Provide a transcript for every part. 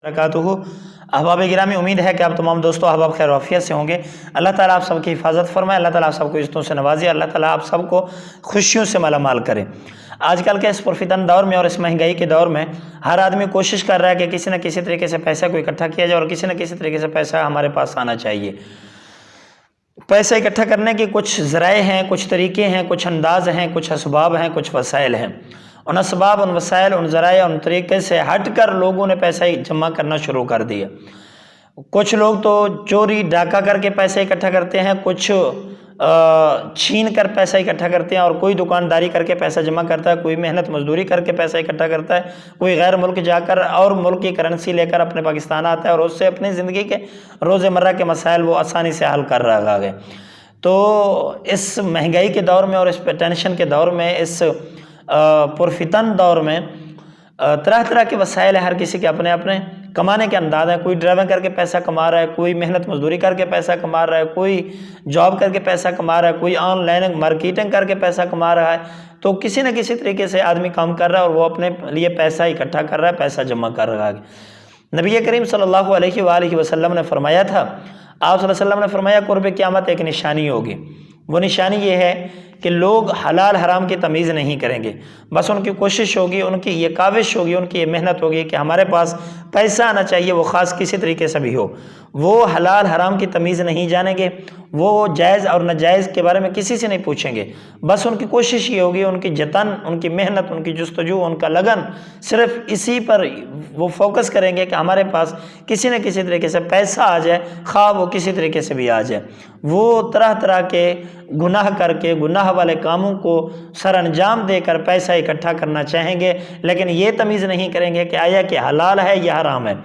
वबरकातुहू। अहबाब गिरामी, उम्मीद है कि आप तमाम दोस्तों अहबाब खैर वाफियत से होंगे। अल्लाह ताला आप सबकी हिफाजत फरमाए, अल्लाह ताला आप सबको इज़्ज़तों से नवाजे, अल्लाह ताला आप सबको खुशियों से मालामाल करे। आजकल के इस पुरफितन दौर में और इस महंगाई के दौर में हर आदमी कोशिश कर रहा है कि किसी न किसी तरीके से पैसा को इकट्ठा किया जाए और किसी न किसी तरीके से पैसा हमारे पास आना चाहिए। पैसा इकट्ठा करने के कुछ ज़राए हैं, कुछ तरीके हैं, कुछ अंदाज हैं, कुछ असबाब हैं, कुछ वसाइल हैं। उन असबाब, उन वसाइल, उन ज़राए, उन तरीके से हट कर लोगों ने पैसा जमा करना शुरू कर दिया। कुछ लोग तो चोरी डाका करके पैसा इकट्ठा करते हैं, कुछ छीन कर पैसा इकट्ठा करते हैं और कोई दुकानदारी करके पैसा जमा करता है, कोई मेहनत मजदूरी करके पैसा इकट्ठा करता है, कोई गैर मुल्क जाकर और मुल्क की करेंसी लेकर अपने पाकिस्तान आता है और उससे अपनी ज़िंदगी के रोज़मर्रा के मसाइल वो आसानी से हल कर रहा है। तो इस महंगाई के दौर में और इस टेंशन के दौर में, इस पुरफितन दौर में तरह तरह के वसाइल हैं। हर किसी के अपने अपने कमाने के अंदाज हैं। कोई ड्राइविंग करके पैसा कमा रहा है, कोई मेहनत मजदूरी करके पैसा कमा रहा है, कोई जॉब करके पैसा कमा रहा है, कोई ऑनलाइन मार्केटिंग करके पैसा कमा रहा है। तो किसी न किसी तरीके से आदमी काम कर रहा है और वो अपने लिए पैसा इकट्ठा कर रहा है, पैसा जमा कर रहा है। नबी करीम सल्लल्लाहु अलैहि वसल्लम ने फरमाया था, आप सल्लल्लाहु अलैहि वसल्लम ने फरमाया, कुर्ब क़यामत एक निशानी होगी। वो निशानी ये है कि लोग हलाल हराम की तमीज़ नहीं करेंगे। बस उनकी कोशिश होगी, उनकी ये काविश होगी, उनकी ये मेहनत होगी कि हमारे पास पैसा आना चाहिए, वो ख़ास किसी तरीके से भी हो। वो हलाल हराम की तमीज़ नहीं जानेंगे, वो जायज़ और नाजायज़ के बारे में किसी से नहीं पूछेंगे। बस उनकी कोशिश ये होगी, उनकी जतन, उनकी मेहनत, उनकी जुस्तजू, उनका लगन, सिर्फ इसी पर वो फोकस करेंगे कि हमारे पास किसी न किसी तरीके से पैसा आ जाए, खा वो किसी तरीके से भी आ जाए। वो तरह तरह के गुनाह करके, गुनाह वाले कामों को सर अंजाम देकर पैसा इकट्ठा करना चाहेंगे, लेकिन ये तमीज़ नहीं करेंगे कि आया कि हलाल है या हराम है।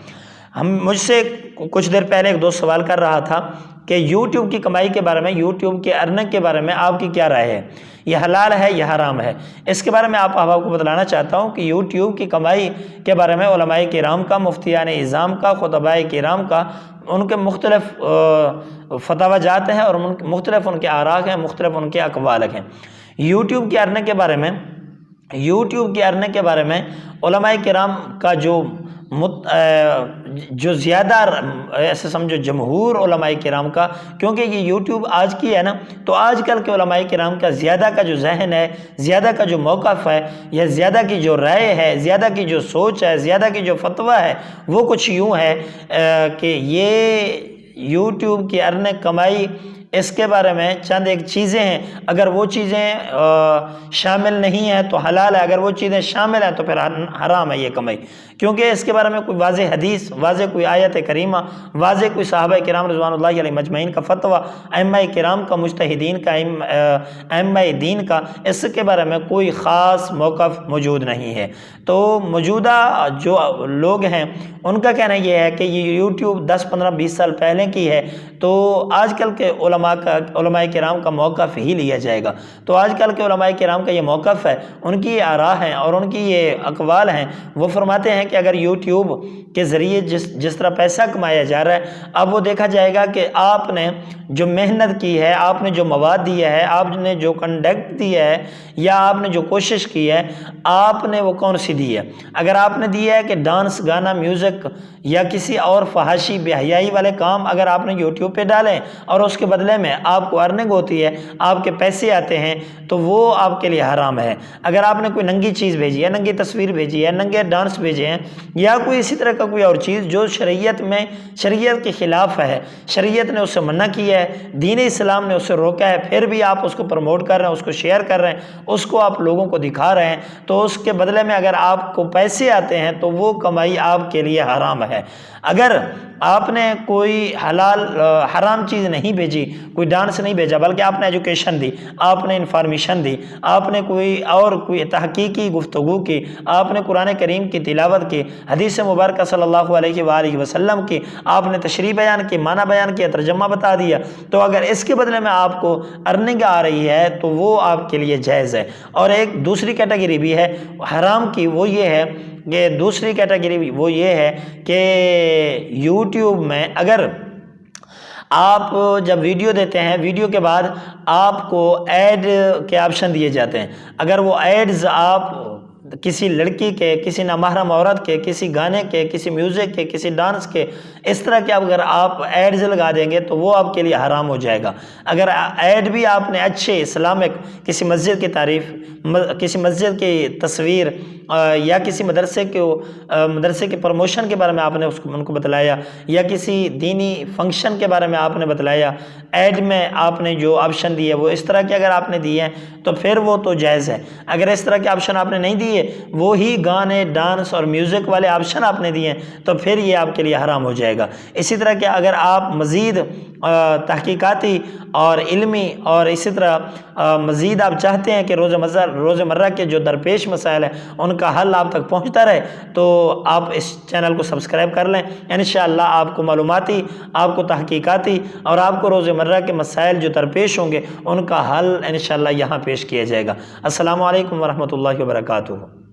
मुझसे कुछ देर पहले एक दोस्त सवाल कर रहा था कि यूट्यूब की कमाई के बारे में, यूट्यूब के अर्निंग के बारे में आपकी क्या राय है, यह हलाल है या हराम है। इसके बारे में आप अहबाब को बतलाना चाहता हूँ कि यूट्यूब की कमाई के बारे में उलमाए किराम का, मुफ्तियान इज़ाम का, खुतबाए किराम का, उनके मुख्तलिफ फतवा जाते हैं और मुख्तलिफ उनके आराक हैं, मुख्तलिफ उनके अकवाल हैं। यूट्यूब की अर्निंग के बारे में, यूट्यूब की अर्निंग के बारे में उलमाए किराम का जो ज़्यादा, ऐसे समझो जमहूर उलमाए किराम का, क्योंकि ये यूट्यूब आज की है ना, तो आजकल के उलमाए किराम का ज़्यादा का जो जहन है, ज़्यादा का जो मौक़िफ़ है, या ज़्यादा की जो राय है, ज़्यादा की जो सोच है, ज़्यादा की जो फतवा है, वो कुछ यूँ है कि ये यूट्यूब की अर्निंग कमाई, इसके बारे में चंद एक चीज़ें हैं, अगर वो चीज़ें शामिल नहीं हैं तो हलाल है, अगर वो चीज़ें शामिल हैं तो फिर हराम है ये कमाई। क्योंकि इसके बारे में कोई वाज़ेह हदीस, वाज़ेह कोई आयत करीमा, वाज़ेह कोई सहाबा किराम रिज़वानुल्लाहि अलैहिम मजमईन का फतवा, अइम्मा किराम का, मुज्तहिदीन का, अइम्मा दीन का, इसके बारे में कोई ख़ास मौक़िफ़ मौजूद नहीं है। तो मौजूदा जो लोग हैं उनका कहना यह है कि ये यूट्यूब 10, 15, 20 साल पहले की है, तो आजकल के उलमाए किराम का मौक़िफ़ ही लिया जाएगा। तो आजकल के उलमाए किराम का ये मौक़िफ़ है, उनकी ये आरा हैं और उनकी ये अक़वाल हैं। वो फरमाते हैं कि अगर यूट्यूब के ज़रिए जिस तरह पैसा कमाया जा रहा है, अब वो देखा जाएगा कि आपने जो मेहनत की है, आपने जो मवाद दिया है, आपने जो कंडक्ट दिया है, या आपने जो कोशिश की है, आपने वो कौन सी दी है। अगर आपने दिया है कि डांस, गाना, म्यूज़िक या किसी और फहाशी बेहयाई वाले काम अगर आपने यूट्यूब पे डालें और उसके बदले में आपको अर्निंग होती है, आपके पैसे आते हैं, तो वो आपके लिए हराम है। अगर आपने कोई नंगी चीज़ भेजी है, नंगी तस्वीर भेजी है, नंगे डांस भेजे हैं, या कोई इसी तरह का कोई और चीज़ जो शरीयत में, शरीयत के ख़िलाफ़ है, शरीयत ने उससे मना किया है, दीन इस्लाम ने उससे रोका है, फिर भी आप उसको प्रमोट कर रहे हैं, उसको शेयर कर रहे हैं, उसको आप लोगों को दिखा रहे हैं, तो उसके बदले में अगर आपको पैसे आते हैं तो वो कमाई आपके लिए हराम है। अगर आपने कोई हराम चीज़ नहीं भेजी, कोई डांस नहीं भेजा, बल्कि आपने एजुकेशन दी, आपने इन्फॉर्मेशन दी, आपने कोई तहकीकी गुफ्तगू की, आपने कुरान करीम की तिलावत की, हदीस मुबारक सल्लल्लाहु अलैहि वसल्लम की, आपने तशरीह बयान की, माना बयान किया, तर्जमा बता दिया, तो अगर इसके बदले में आपको अर्निंग आ रही है तो वो आपके लिए जायज़ है। और एक दूसरी कैटेगरी भी है हराम की, वो ये है कि दूसरी कैटेगरी वो ये है कि यूट्यूब में अगर आप जब वीडियो देते हैं, वीडियो के बाद आपको ऐड के ऑप्शन दिए जाते हैं, अगर वो एड्स आप किसी लड़की के, किसी नामहरम औरत के, किसी गाने के, किसी म्यूज़िक के, किसी डांस के, इस तरह के अगर आप एड्स लगा देंगे तो वो आपके लिए हराम हो जाएगा। अगर ऐड भी आपने अच्छे इस्लामिक किसी मस्जिद की तारीफ़, किसी मस्जिद की तस्वीर या किसी मदरसे के प्रमोशन के बारे में आपने उनको बतलाया, या किसी दीनी फंक्शन के बारे में आपने बतलाया, ऐड में आपने जो ऑप्शन दिए वो इस तरह के अगर आपने दिए हैं तो फिर वो तो जायज़ है। अगर इस तरह के ऑप्शन आपने नहीं दिए, वो ही गाने, डांस और म्यूज़िक वाले ऑप्शन आपने दिए तो फिर ये आपके लिए हराम हो जाएगा। इसी तरह के अगर आप मज़ीद तहकीकाती और इल्मी और इसी तरह मज़ीद आप चाहते हैं कि रोज़मर्रा के जो दरपेश मसाइल हैं उनका हल आप तक पहुँचता रहे, तो आप इस चैनल को सब्सक्राइब कर लें। इंशाअल्लाह आपको मालूमाती, आपको तहकीकाती और आपको रोज़मर्रा के मसाइल जो दरपेश होंगे उनका हल इंशाअल्लाह यहाँ पेश किया जाएगा। अस्सलामु अलैकुम वरहमतुल्लाहि वबरकातुहू।